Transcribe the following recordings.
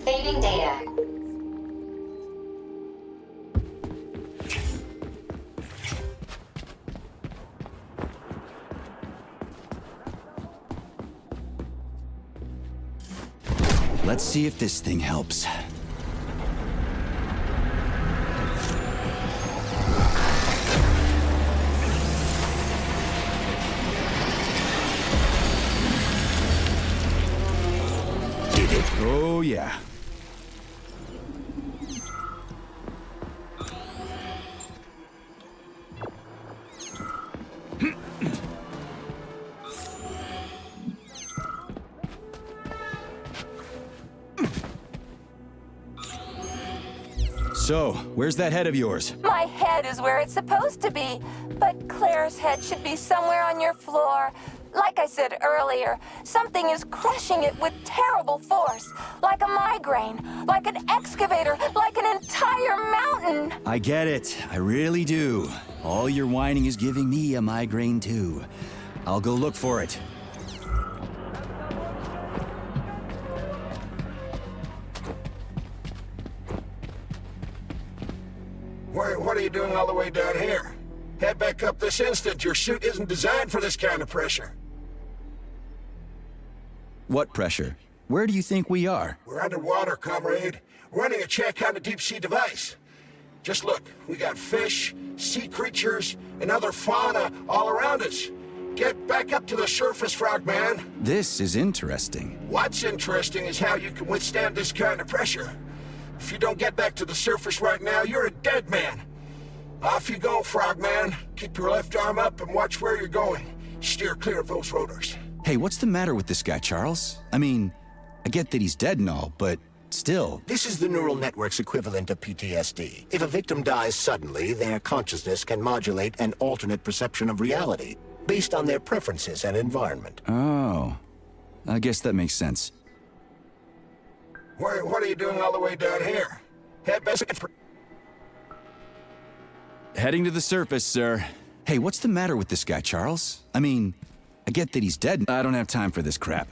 Saving data. Let's see if this thing helps. Did it? Oh, yeah. So, where's that head of yours? My head is where it's supposed to be, but Claire's head should be somewhere on your floor. Like I said earlier, something is crushing it with terrible force. Like a migraine, like an excavator, like an entire mountain. I get it. I really do. All your whining is giving me a migraine, too. I'll go look for it. What are you doing all the way down here? Head back up this instant. Your suit isn't designed for this kind of pressure. What pressure? Where do you think we are? We're underwater, comrade. Running a check on a deep-sea device. Just look, we got fish, sea creatures, and other fauna all around us. Get back up to the surface, Frogman. This is interesting. What's interesting is how you can withstand this kind of pressure. If you don't get back to the surface right now, you're a dead man. Off you go, Frogman. Keep your left arm up and watch where you're going. Steer clear of those rotors. Hey, what's the matter with this guy, Charles? I mean, I get that he's dead and all, but still. This is the neural network's equivalent of PTSD. If a victim dies suddenly, their consciousness can modulate an alternate perception of reality based on their preferences and environment. Oh, I guess that makes sense. What are you doing all the way down here? Head back. Heading to the surface, sir. Hey, what's the matter with this guy, Charles? I mean, I get that he's dead. I don't have time for this crap.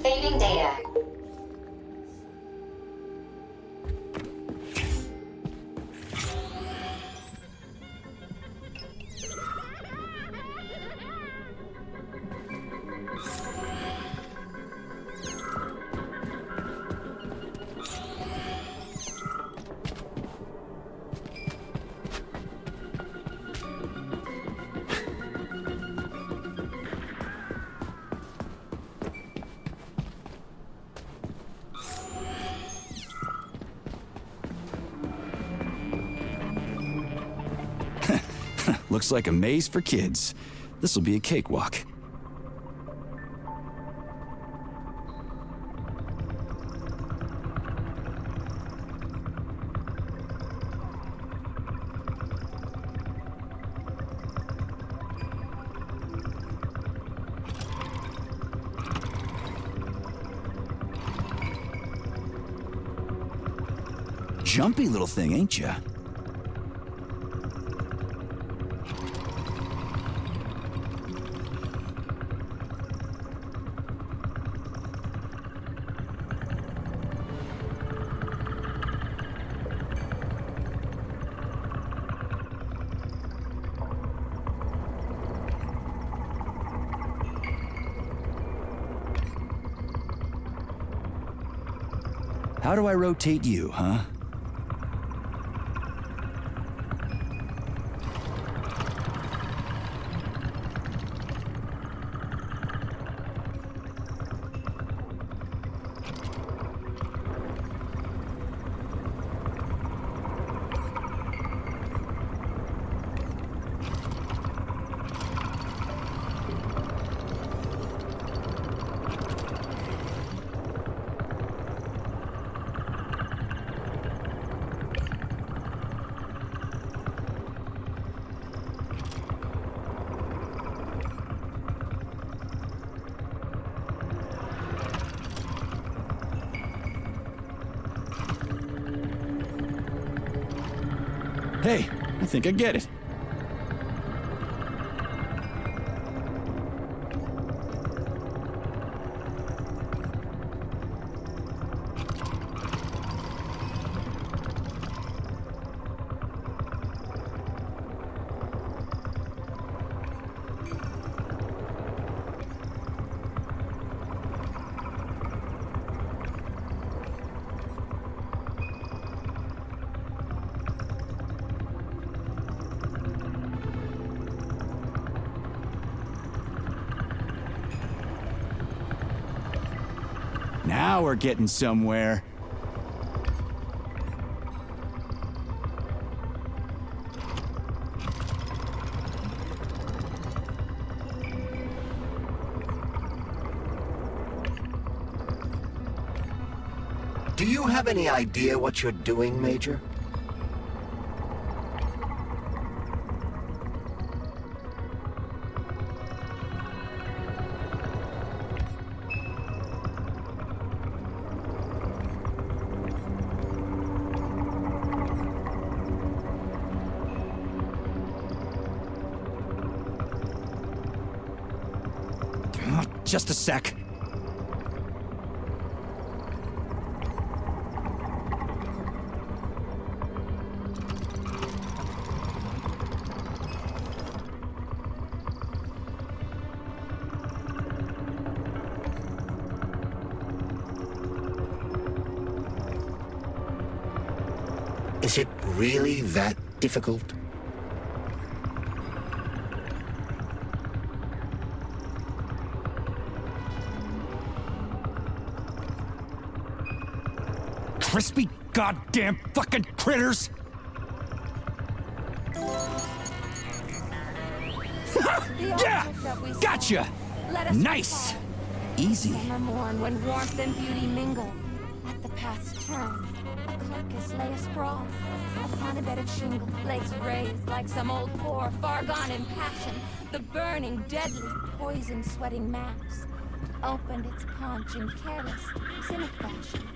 Saving data. Looks like a maze for kids. This'll be a cakewalk. Jumpy little thing, ain't ya? How do I rotate you, huh? Hey, I think I get it. Now we're getting somewhere. Do you have any idea what you're doing, Major? Just a sec. Is it really that difficult? Crispy goddamn fucking critters! Yeah! Gotcha! Nice! Easy. Summer morn when warmth and beauty mingle. At the path's turn, a carcass lay asprawl. Upon a bed of shingle, legs raised like some old boar, far gone in passion. The burning, deadly, poison-sweating mass opened its paunch in careless, cynic fashion,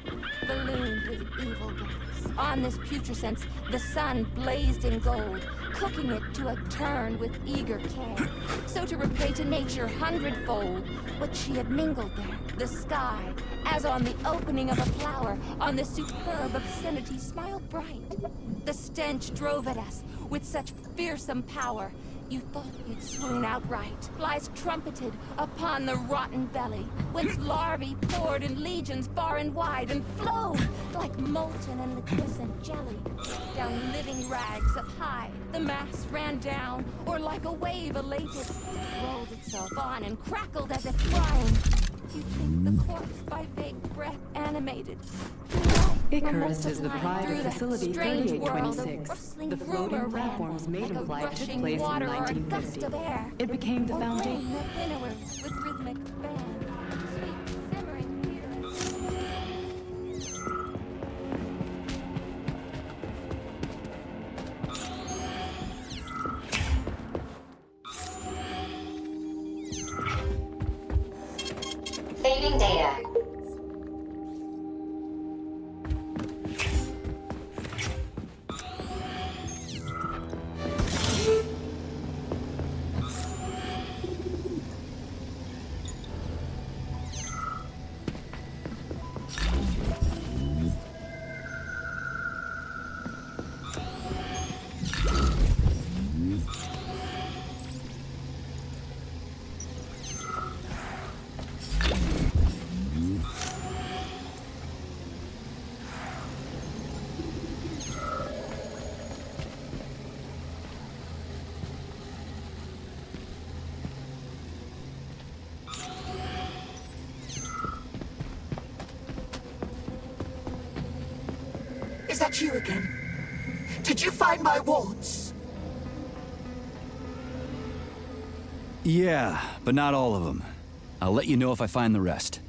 ballooned with evil gas. On this putrescence, the sun blazed in gold, cooking it to a turn with eager care. So to repay to nature hundredfold what she had mingled there, the sky, as on the opening of a flower, on the superb obscenity smiled bright. The stench drove at us with such fearsome power, you thought you'd swoon outright. Flies trumpeted upon the rotten belly, whence larvae poured in legions far and wide, and flowed like molten and liquescent jelly down living rags of hide. The mass ran down, or like a wave elated, rolled itself on and crackled as if crying. You think the corpse by vague breath animated. Icarus is the pride of Facility 3826. The floating platform's maiden flight took place in 1950. It became the foundation. With rhythmic band, sweet simmering beer. Saving data. Is that you again? Did you find my wards? Yeah, but not all of them. I'll let you know if I find the rest.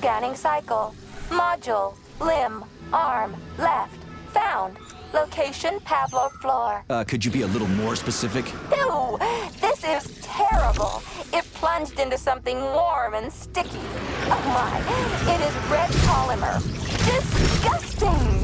Scanning cycle. Module. Limb. Arm. Left. Found. Location Pavlov floor. Could you be a little more specific? Ew! This is terrible. It plunged into something warm and sticky. Oh my, it is red polymer. Disgusting!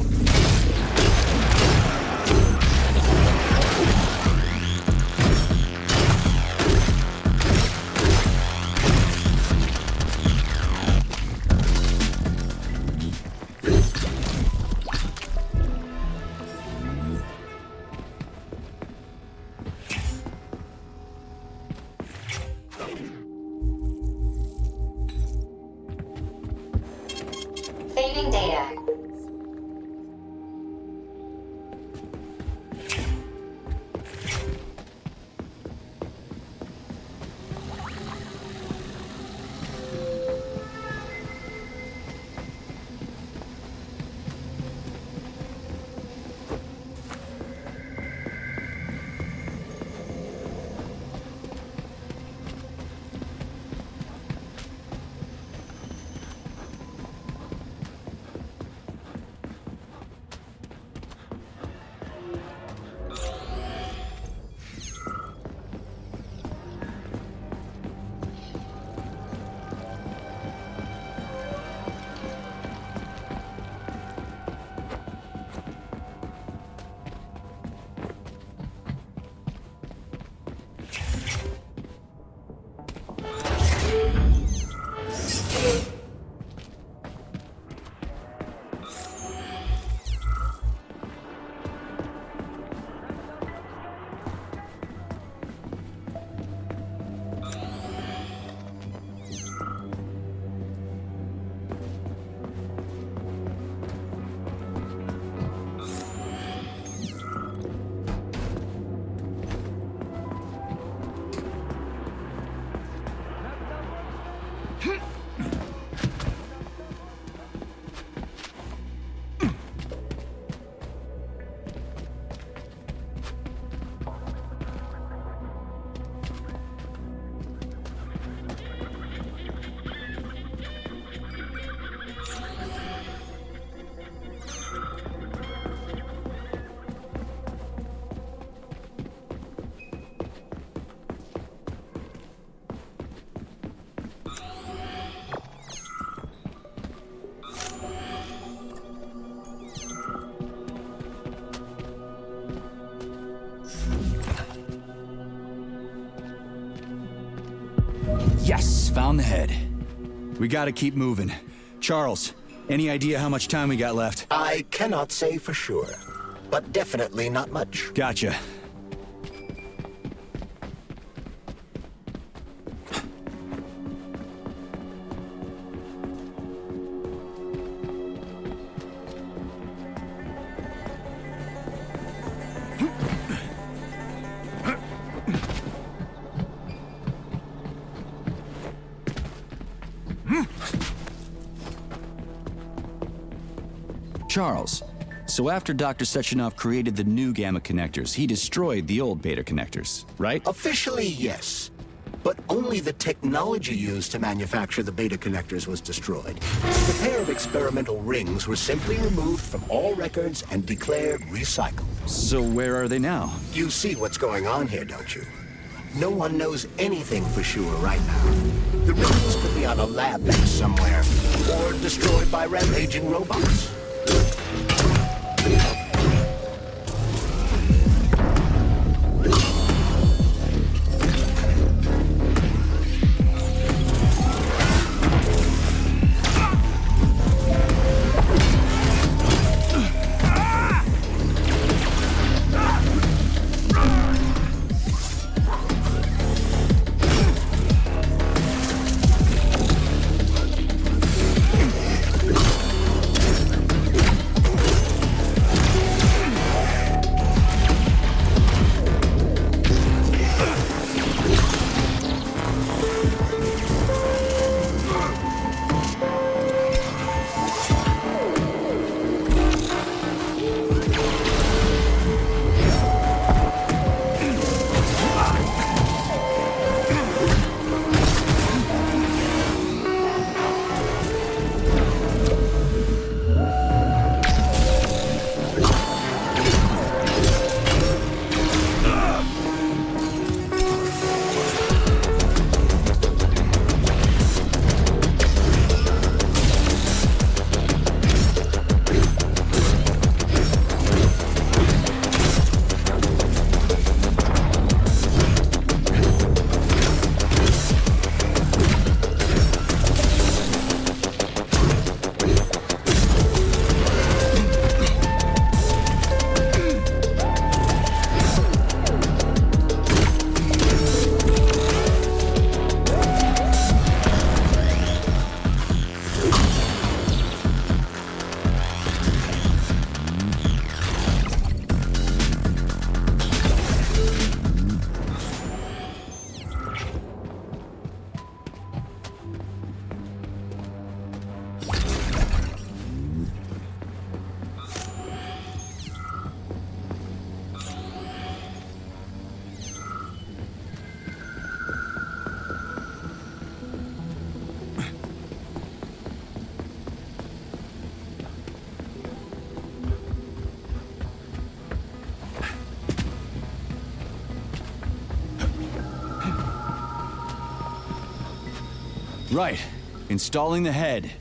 Saving data. Yes, found the head. We gotta keep moving. Charles, any idea how much time we got left? I cannot say for sure, but definitely not much. Gotcha. Charles, so after Dr. Sechenov created the new gamma connectors, he destroyed the old beta connectors, right? Officially, yes. But only the technology used to manufacture the beta connectors was destroyed. The pair of experimental rings were simply removed from all records and declared recycled. So where are they now? You see what's going on here, don't you? No one knows anything for sure right now. The rings could be on a lab bench somewhere, or destroyed by rampaging robots. Right. Installing the head.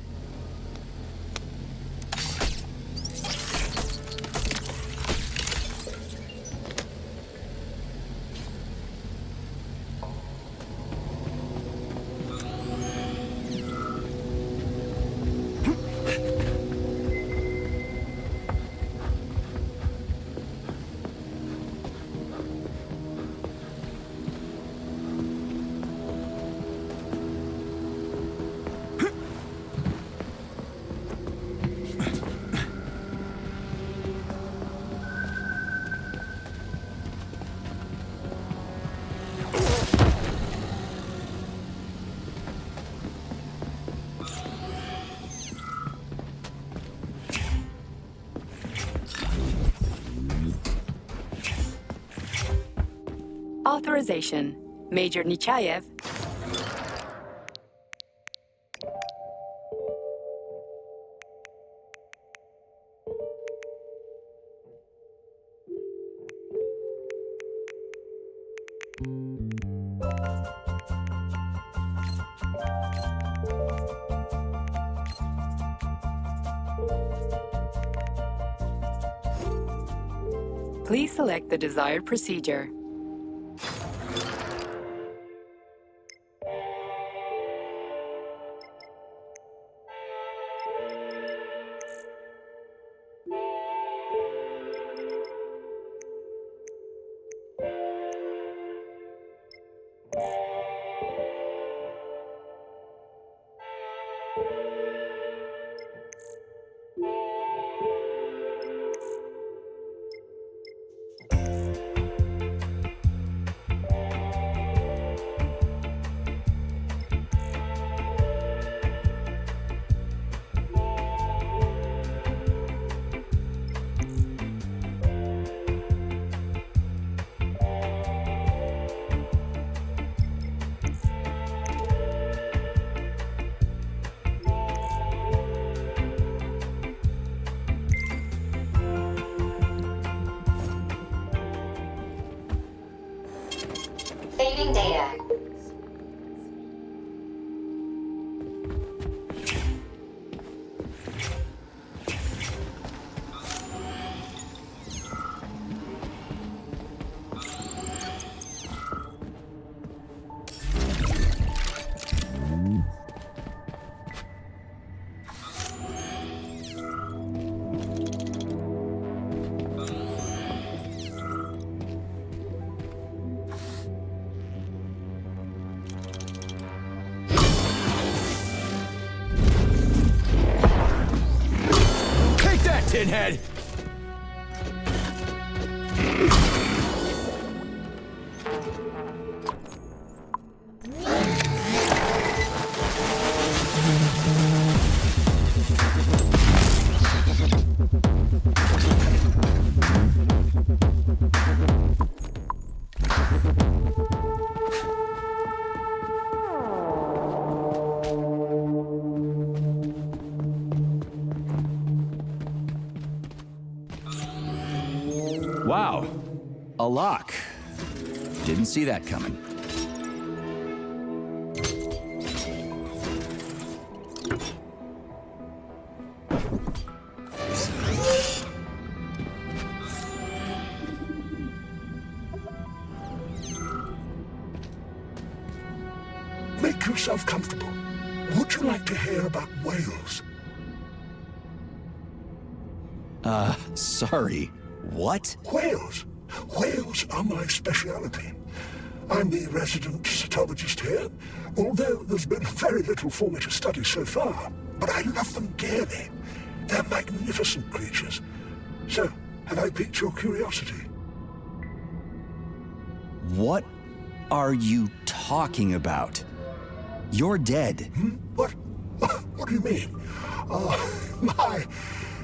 Authorization. Major Nechayev. Please select the desired procedure. Saving data. Tinhead! Wow, a lock. Didn't see that coming. Make yourself comfortable. Would you like to hear about whales? Sorry. What? Whales. Whales are my speciality. I'm the resident cytologist here, although there's been very little for me to study so far. But I love them dearly. They're magnificent creatures. So, have I piqued your curiosity? What are you talking about? You're dead. What? What do you mean? Oh, my...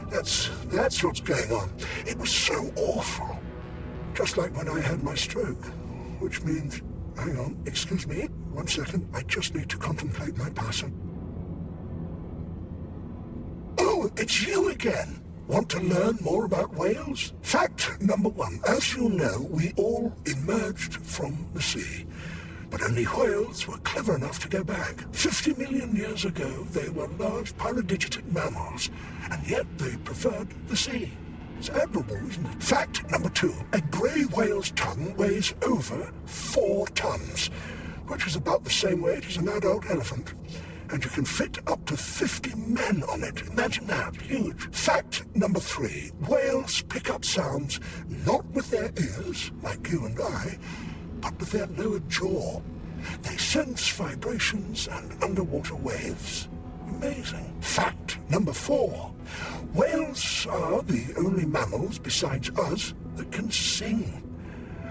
That's what's going on. It was so awful. Just like when I had my stroke. Which means... Hang on, excuse me. 1 second, I just need to contemplate my passing. Oh, it's you again. Want to learn more about whales? Fact number 1. As you know, we all emerged from the sea. But only whales were clever enough to go back. 50 million years ago, they were large paradigitic mammals, and yet they preferred the sea. It's admirable, isn't it? Fact number 2. A grey whale's tongue weighs over 4 tons, which is about the same weight as an adult elephant. And you can fit up to 50 men on it. Imagine that. Huge. Fact number 3. Whales pick up sounds not with their ears, like you and I, but with their lower jaw. They sense vibrations and underwater waves. Amazing. Fact number 4. Whales are the only mammals besides us that can sing.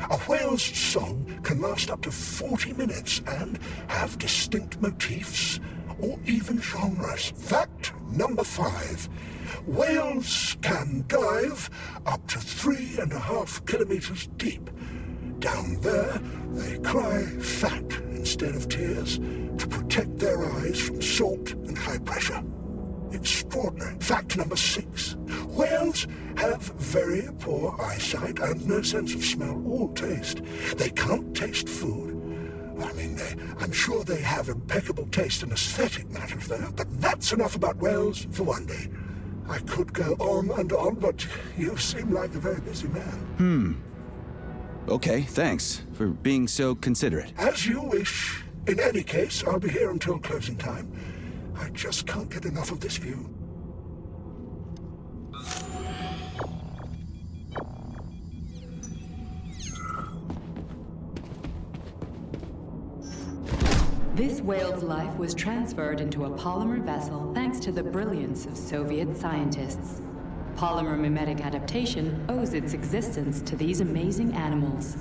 A whale's song can last up to 40 minutes and have distinct motifs or even genres. Fact number 5. Whales can dive up to 3.5 kilometers deep. Down there, they cry fat instead of tears to protect their eyes from salt and high pressure. Extraordinary. Fact number 6. Whales have very poor eyesight and no sense of smell or taste. They can't taste food. I mean, I'm sure they have impeccable taste in aesthetic matters there, but that's enough about whales for one day. I could go on and on, but you seem like a very busy man. Okay, thanks for being so considerate. As you wish. In any case, I'll be here until closing time. I just can't get enough of this view. This whale's life was transferred into a polymer vessel thanks to the brilliance of Soviet scientists. Polymer mimetic adaptation owes its existence to these amazing animals.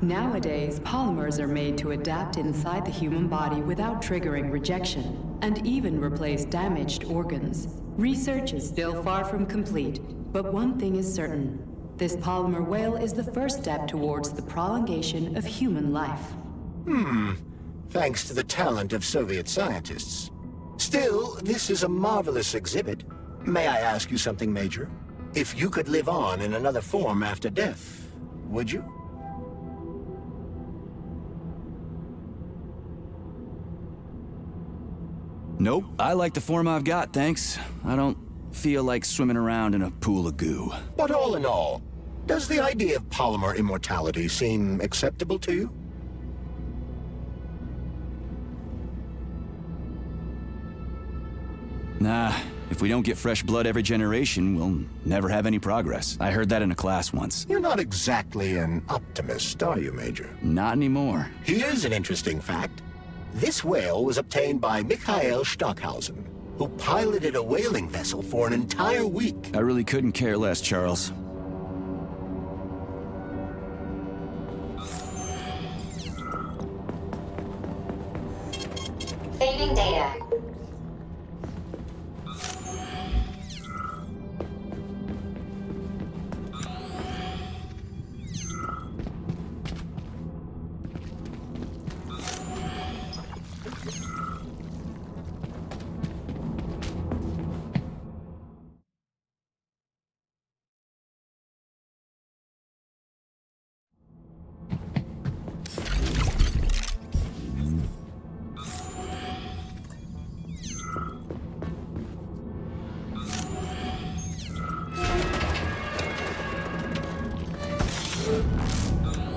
Nowadays, polymers are made to adapt inside the human body without triggering rejection, and even replace damaged organs. Research is still far from complete, but one thing is certain. This polymer whale is the first step towards the prolongation of human life. Thanks to the talent of Soviet scientists. Still, this is a marvelous exhibit. May I ask you something, Major? If you could live on in another form after death, would you? Nope, I like the form I've got, thanks. I don't feel like swimming around in a pool of goo. But all in all, does the idea of polymer immortality seem acceptable to you? Nah, if we don't get fresh blood every generation, we'll never have any progress. I heard that in a class once. You're not exactly an optimist, are you, Major? Not anymore. Here's an interesting fact. This whale was obtained by Mikhail Stockhausen, who piloted a whaling vessel for an entire week. I really couldn't care less, Charles. Saving data.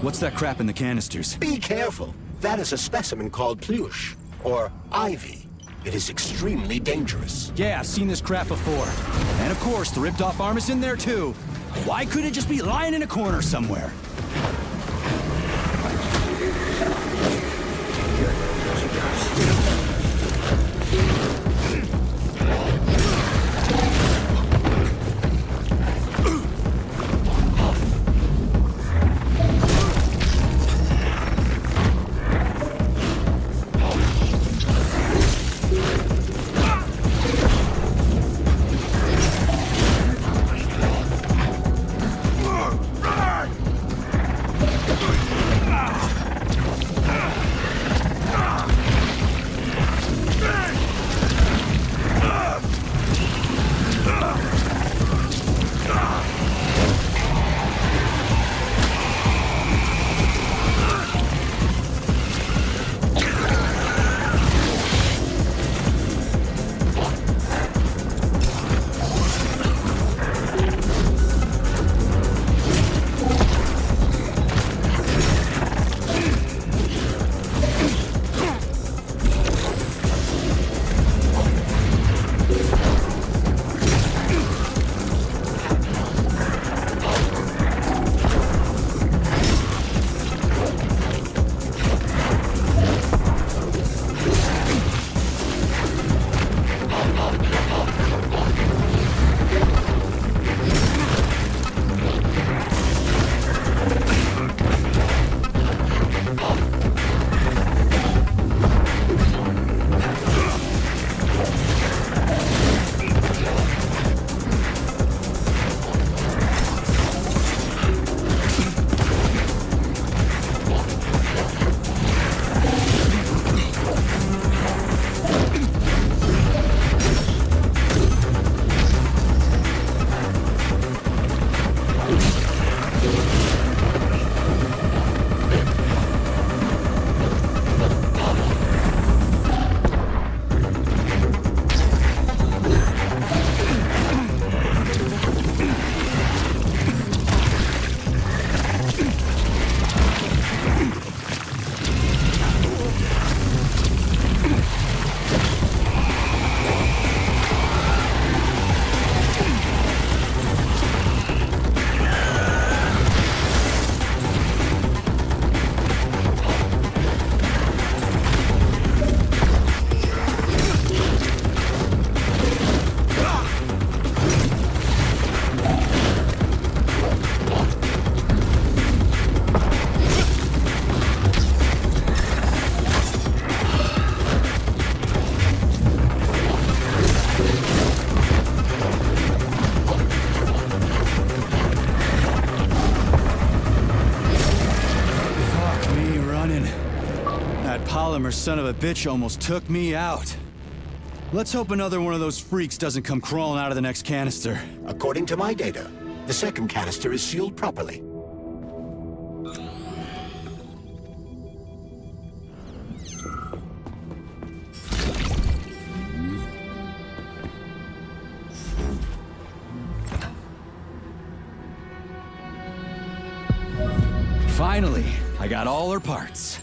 What's that crap in the canisters? Be careful. That is a specimen called Plush, or ivy. It is extremely dangerous. Yeah, I've seen this crap before. And of course, the ripped-off arm is in there too. Why couldn't it just be lying in a corner somewhere? polymer son of a bitch almost took me out. Let's hope another one of those freaks doesn't come crawling out of the next canister. According to my data, the second canister is sealed properly. Finally, I got all her parts.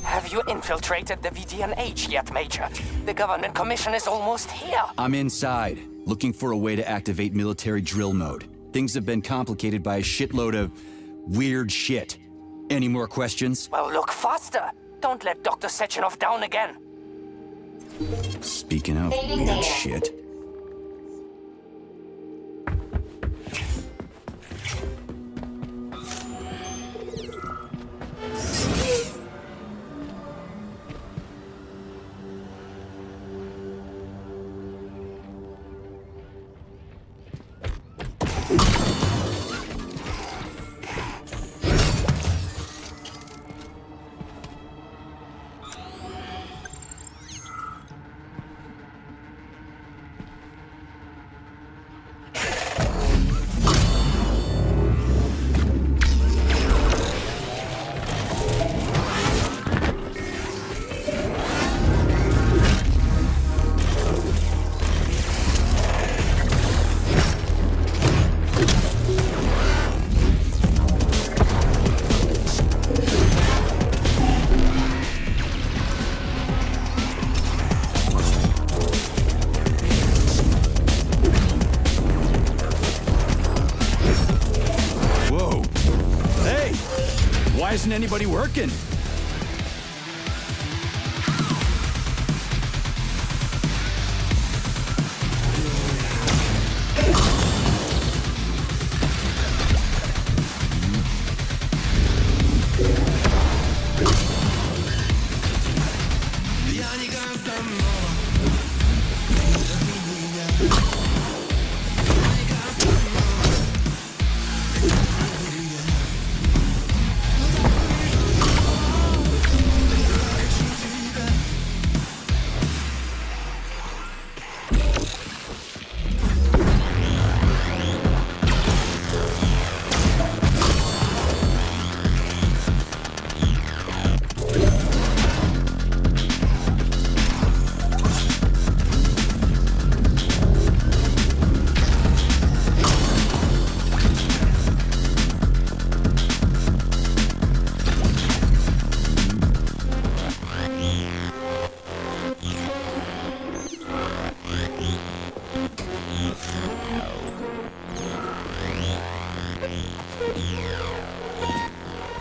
Have you infiltrated the VDNH yet, Major? The Government Commission is almost here. I'm inside, looking for a way to activate military drill mode. Things have been complicated by a shitload of weird shit. Any more questions? Well, look faster. Don't let Dr. Sechenov down again. Speaking of weird shit. Why isn't anybody working?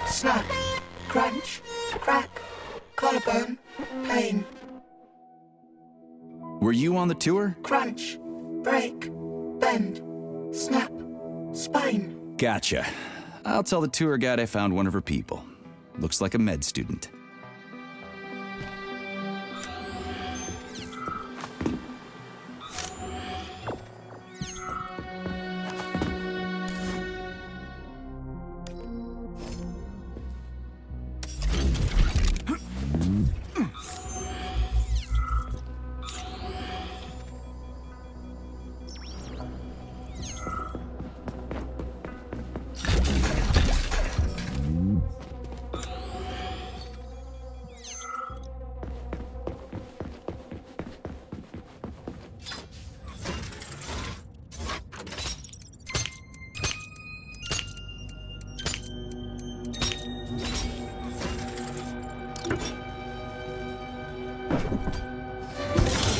Snap, crunch, crack, collarbone, pain. Were you on the tour? Crunch, break, bend, snap, spine. Gotcha. I'll tell the tour guide I found one of her people. Looks like a med student.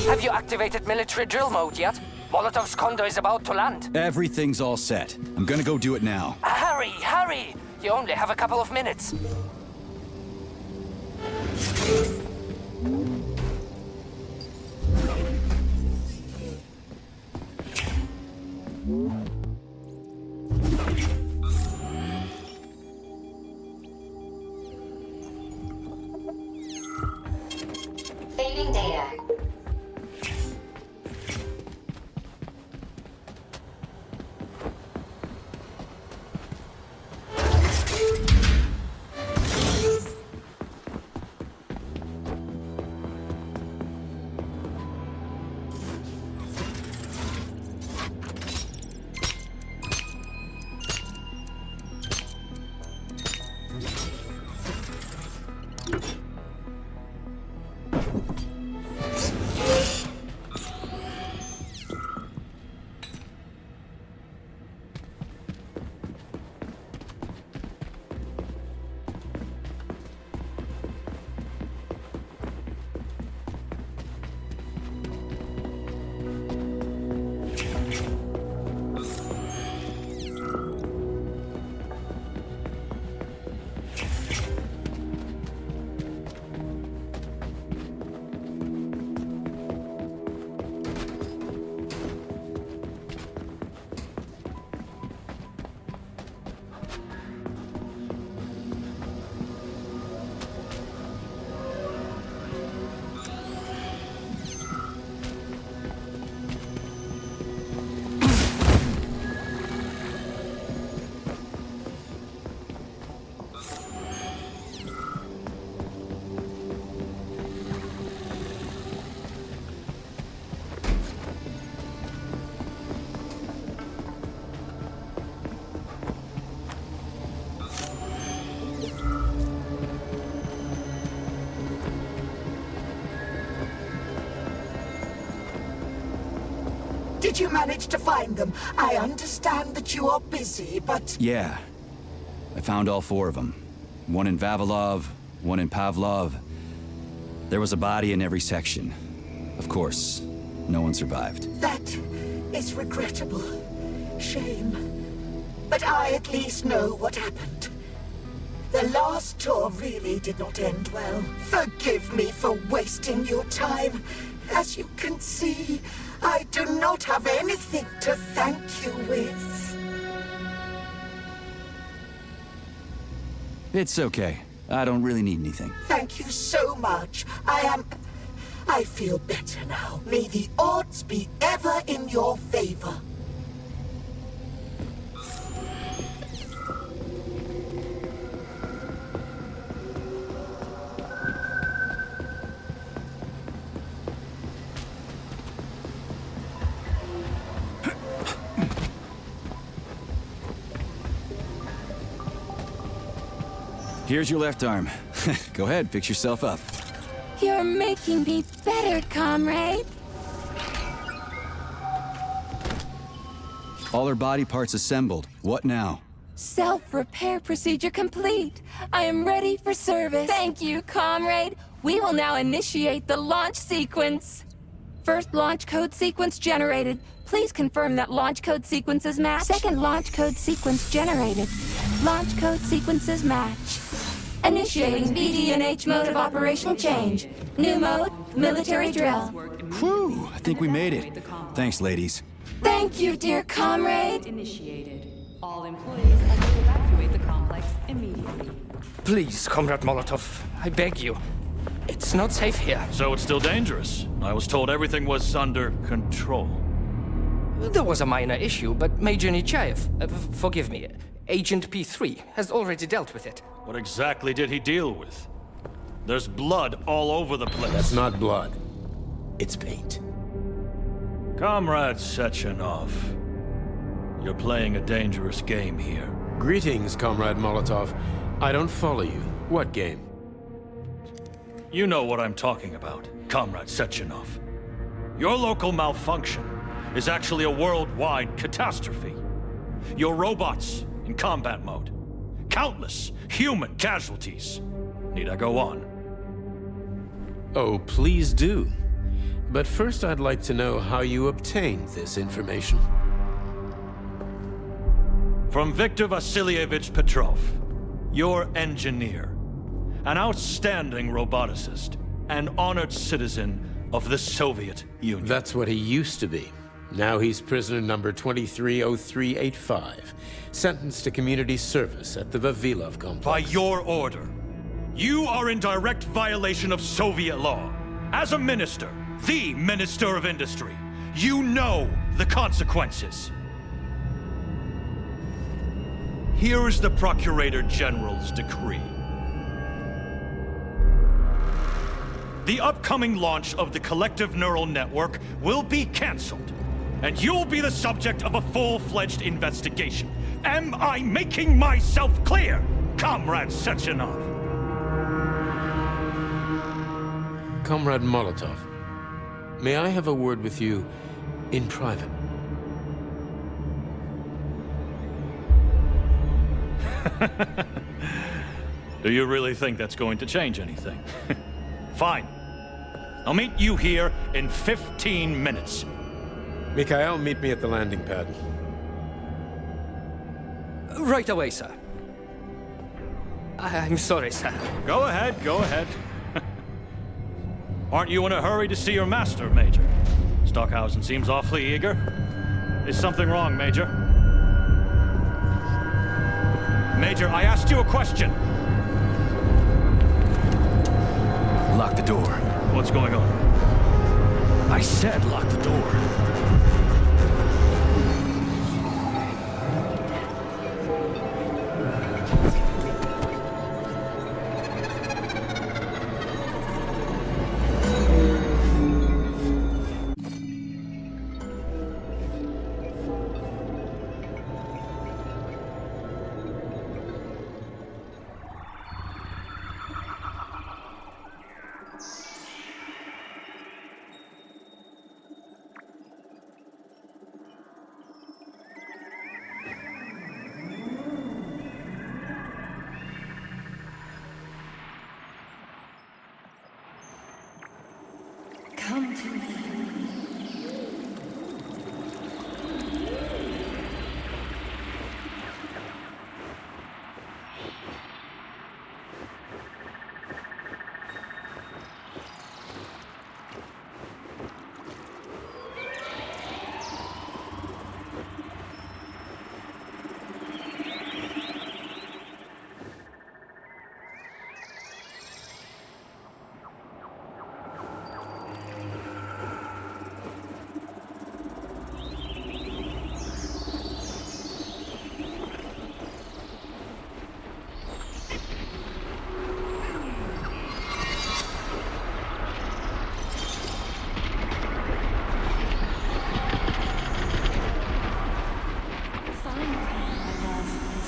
Have you activated military drill mode yet? Molotov's condo is about to land. Everything's all set. I'm gonna go do it now. Hurry, hurry! You only have a couple of minutes. Saving data. Did you manage to find them? I understand that you are busy, but... Yeah. I found all 4 of them. One in Vavilov, one in Pavlov. There was a body in every section. Of course, no one survived. That is regrettable. Shame. But I at least know what happened. The last tour really did not end well. Forgive me for wasting your time. As you can see, I do not have anything to thank you with. It's okay. I don't really need anything. Thank you so much. I feel better now. May the odds be ever in your favor. Here's your left arm. Go ahead, fix yourself up. You're making me better, comrade. All her body parts assembled. What now? Self-repair procedure complete. I am ready for service. Thank you, comrade. We will now initiate the launch sequence. First launch code sequence generated. Please confirm that launch code sequences match. Second launch code sequence generated. Launch code sequences match. Initiating BD&H mode of operation change. New mode, military drill. Whew, I think we made it. Thanks, ladies. Thank you, dear comrade. Initiated. All employees are to evacuate the complex immediately. Please, Comrade Molotov, I beg you. It's not safe here. So it's still dangerous. I was told everything was under control. There was a minor issue, but Major Nechayev, forgive me, Agent P3, has already dealt with it. What exactly did he deal with? There's blood all over the place. That's not blood. It's paint. Comrade Sechenov, you're playing a dangerous game here. Greetings, Comrade Molotov. I don't follow you. What game? You know what I'm talking about, Comrade Sechenov. Your local malfunction is actually a worldwide catastrophe. Your robots in combat mode. Countless human casualties. Need I go on? Oh, please do. But first I'd like to know how you obtained this information. From Viktor Vasilievich Petrov, your engineer, an outstanding roboticist, and honored citizen of the Soviet Union. That's what he used to be. Now he's prisoner number 230385, sentenced to community service at the Vavilov complex. By your order, you are in direct violation of Soviet law. As a minister, the Minister of Industry, you know the consequences. Here is the Procurator General's decree. The upcoming launch of the Collective Neural Network will be cancelled, and you'll be the subject of a full-fledged investigation. Am I making myself clear, Comrade Sechenov? Comrade Molotov, may I have a word with you in private? Do you really think that's going to change anything? Fine. I'll meet you here in 15 minutes. Mikhail, meet me at the landing pad. Right away, sir. I'm sorry, sir. Go ahead, go ahead. Aren't you in a hurry to see your master, Major? Stockhausen seems awfully eager. Is something wrong, Major? Major, I asked you a question. Lock the door. What's going on? I said lock the door. Come to me.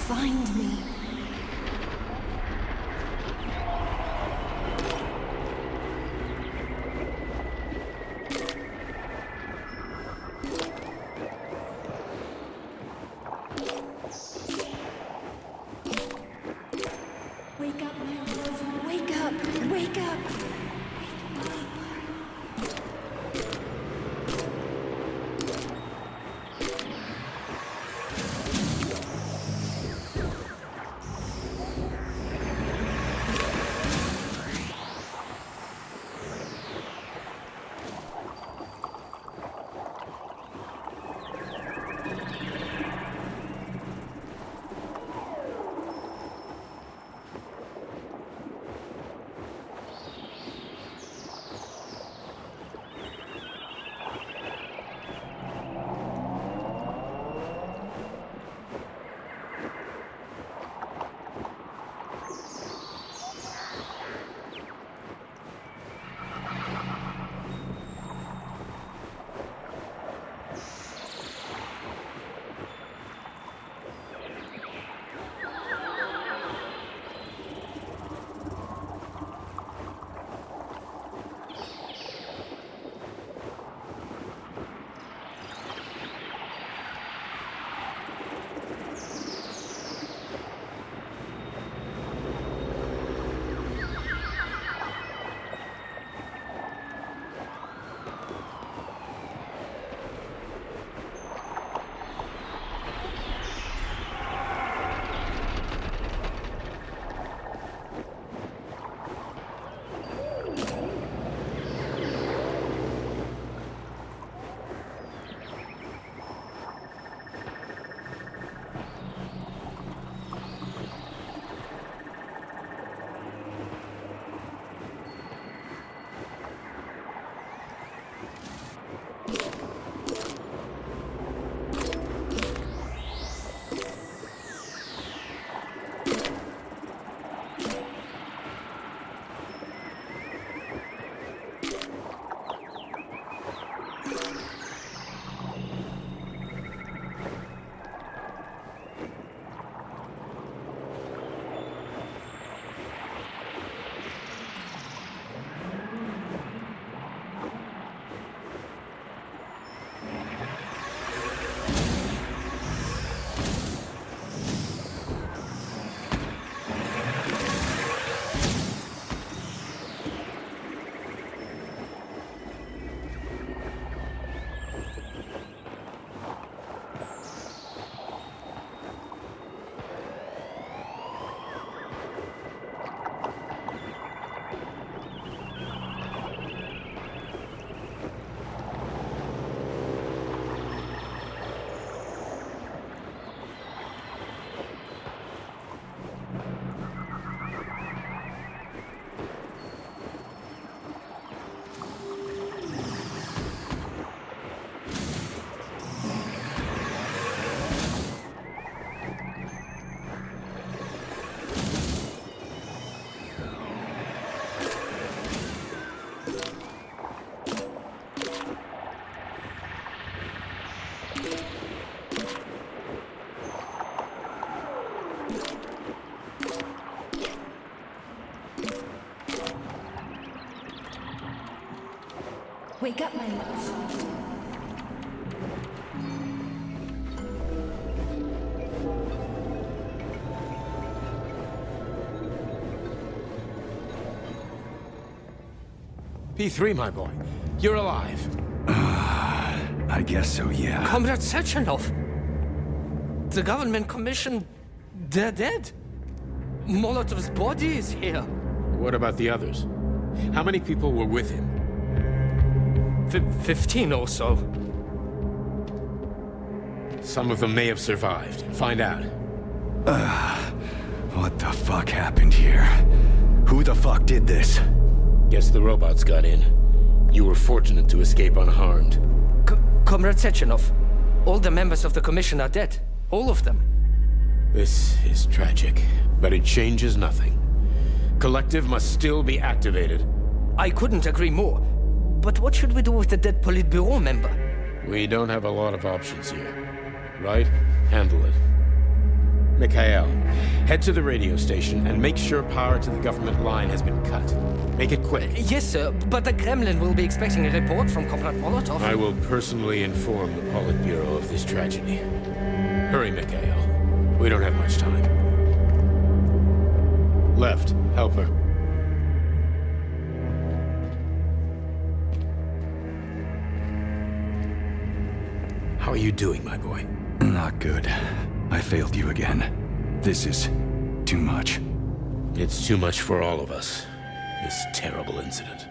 Find me. Wake up, my love. Wake up. Wake up. Wake up, my love. P3, my boy. You're alive. I guess so, yeah. Comrade Sechenov! The government commission... they're dead. Molotov's body is here. What about the others? How many people were with him? 15 or so. Some of them may have survived. Find out. What the fuck happened here? Who the fuck did this? Guess the robots got in. You were fortunate to escape unharmed. Comrade Sechenov, all the members of the commission are dead. All of them. This is tragic, but it changes nothing. Collective must still be activated. I couldn't agree more. But what should we do with the dead Politburo member? We don't have a lot of options here. Right? Handle it. Mikhail, head to the radio station and make sure power to the government line has been cut. Make it quick. Yes, sir, but the Kremlin will be expecting a report from Comrade Molotov. I will personally inform the Politburo of this tragedy. Hurry, Mikhail. We don't have much time. Left, help her. How are you doing, my boy? Not good. I failed you again. This is too much. It's too much for all of us. This terrible incident.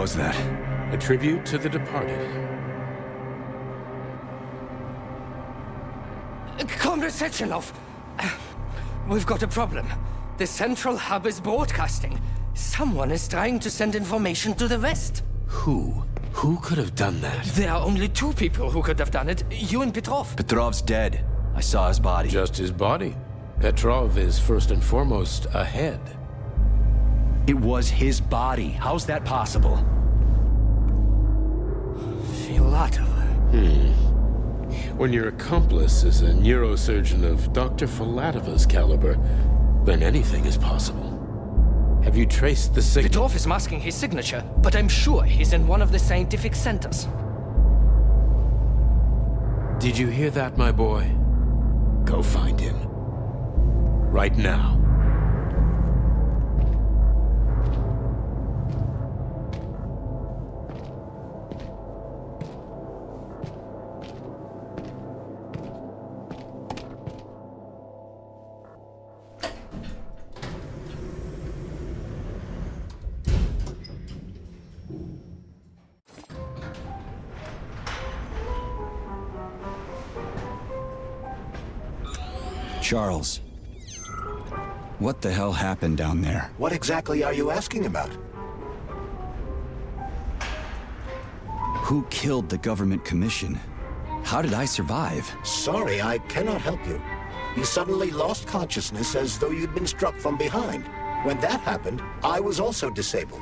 was that? A tribute to the departed. Comrade Sechenov! We've got a problem. The central hub is broadcasting. Someone is trying to send information to the West. Who? Who could have done that? There are only two people who could have done it. You and Petrov. Petrov's dead. I saw his body. Just his body. Petrov is first and foremost a head. It was his body. How's that possible? Filatov. When your accomplice is a neurosurgeon of Dr. Filatova's caliber, then anything is possible. Have you traced the signature? Petrov is masking his signature, but I'm sure he's in one of the scientific centers. Did you hear that, my boy? Go find him. Right now. Charles, what the hell happened down there? What exactly are you asking about? Who killed the government commission? How did I survive? Sorry, I cannot help you. You suddenly lost consciousness as though you'd been struck from behind. When that happened, I was also disabled.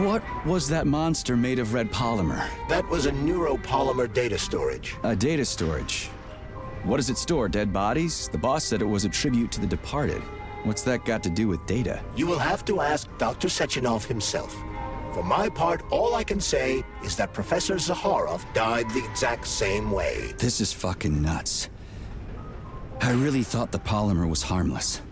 What was that monster made of red polymer? That was a neuropolymer data storage. A data storage. What does it store, dead bodies? The boss said it was a tribute to the departed. What's that got to do with data? You will have to ask Dr. Sechenov himself. For my part, all I can say is that Professor Zakharov died the exact same way. This is fucking nuts. I really thought the polymer was harmless.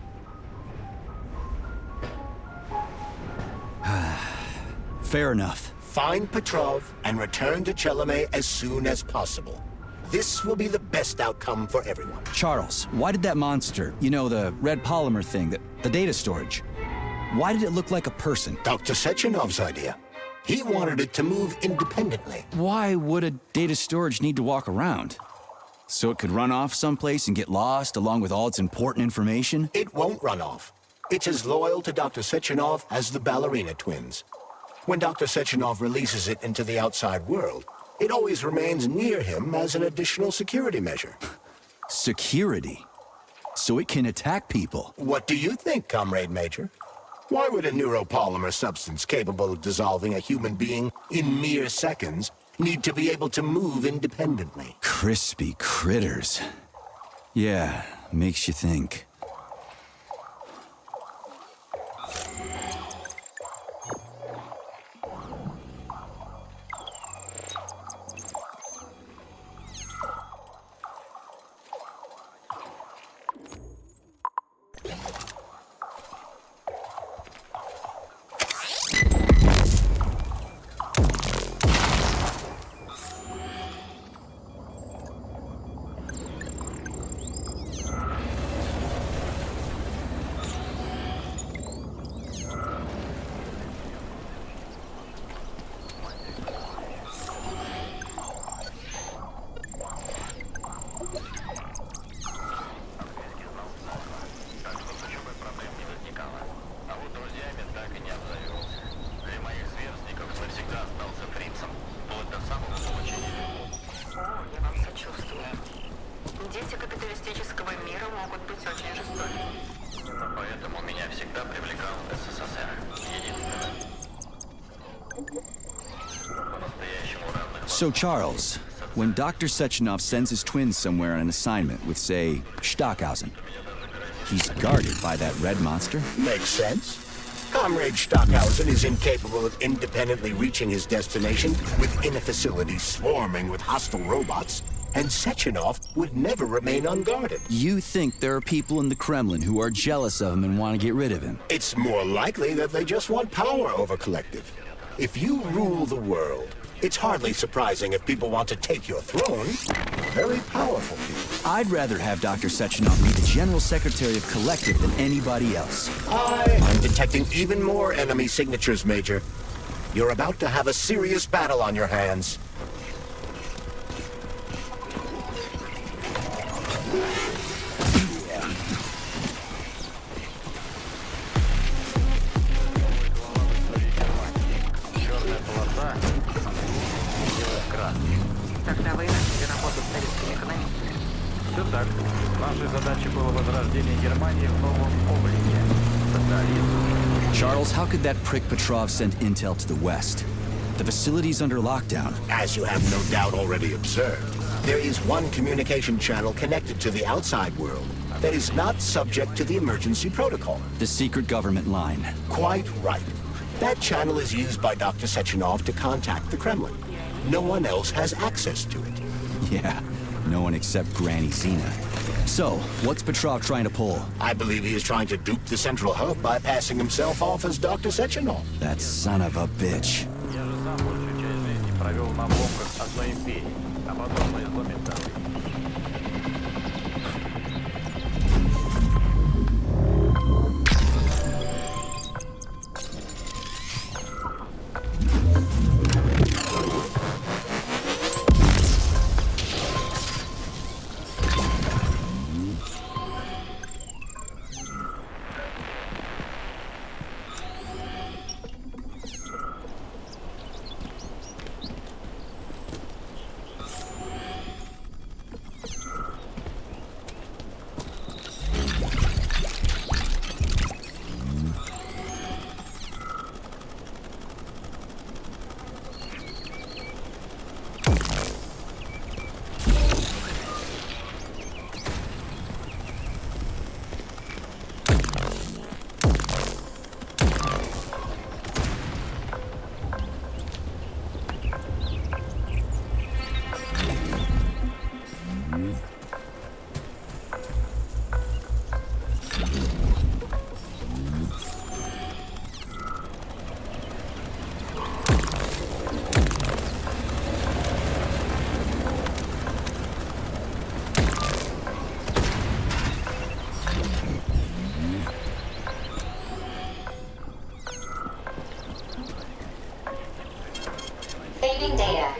Fair enough. Find Petrov and return to Chelome as soon as possible. This will be the best outcome for everyone. Charles, why did that monster, you know, the red polymer thing, the data storage, why did it look like a person? Dr. Sechenov's idea. He wanted it to move independently. Why would a data storage need to walk around? So it could run off someplace and get lost along with all its important information? It won't run off. It's as loyal to Dr. Sechenov as the ballerina twins. When Dr. Sechenov releases it into the outside world, it always remains near him as an additional security measure. Security? So it can attack people? What do you think, Comrade Major? Why would a neuropolymer substance capable of dissolving a human being in mere seconds need to be able to move independently? Crispy critters. Yeah, makes you think. Дети капиталистического мира могут быть очень жестоки. Поэтому меня всегда привлекал СССР. So, Charles, when Dr. Sechenov sends his twins somewhere on an assignment with, say, Stockhausen, he's guarded by that red monster? Makes sense. Comrade Stockhausen is incapable of independently reaching his destination within a facility swarming with hostile robots, and Sechenov would never remain unguarded. You think there are people in the Kremlin who are jealous of him and want to get rid of him? It's more likely that they just want power over Collective. If you rule the world, It's hardly surprising if people want to take your throne. Very powerful people. I'd rather have Dr. Sechenov be the General Secretary of Collective than anybody else. I'm detecting even more enemy signatures, Major. You're about to have a serious battle on your hands. Тогда вы начали работу с советскими экономистами. Все так. Нашей задачей было возрождение Германии в новом облике. Социализм. Charles, how could that prick Petrov send intel to the west? The facility's under lockdown. As you have no doubt already observed, there is one communication channel connected to the outside world that is not subject to the emergency protocol. The secret government line. Quite right. That channel is used by Dr. Sechenov to contact the Kremlin. No one else has access to it. Yeah, no one except Granny Zena. So, what's Petrov trying to pull? I believe he is trying to dupe the central hub by passing himself off as Dr. Sechenov. That son of a bitch. Я же сам большую часть жизни провел на обломках одной империи, а потом на изломе второй. Saving data.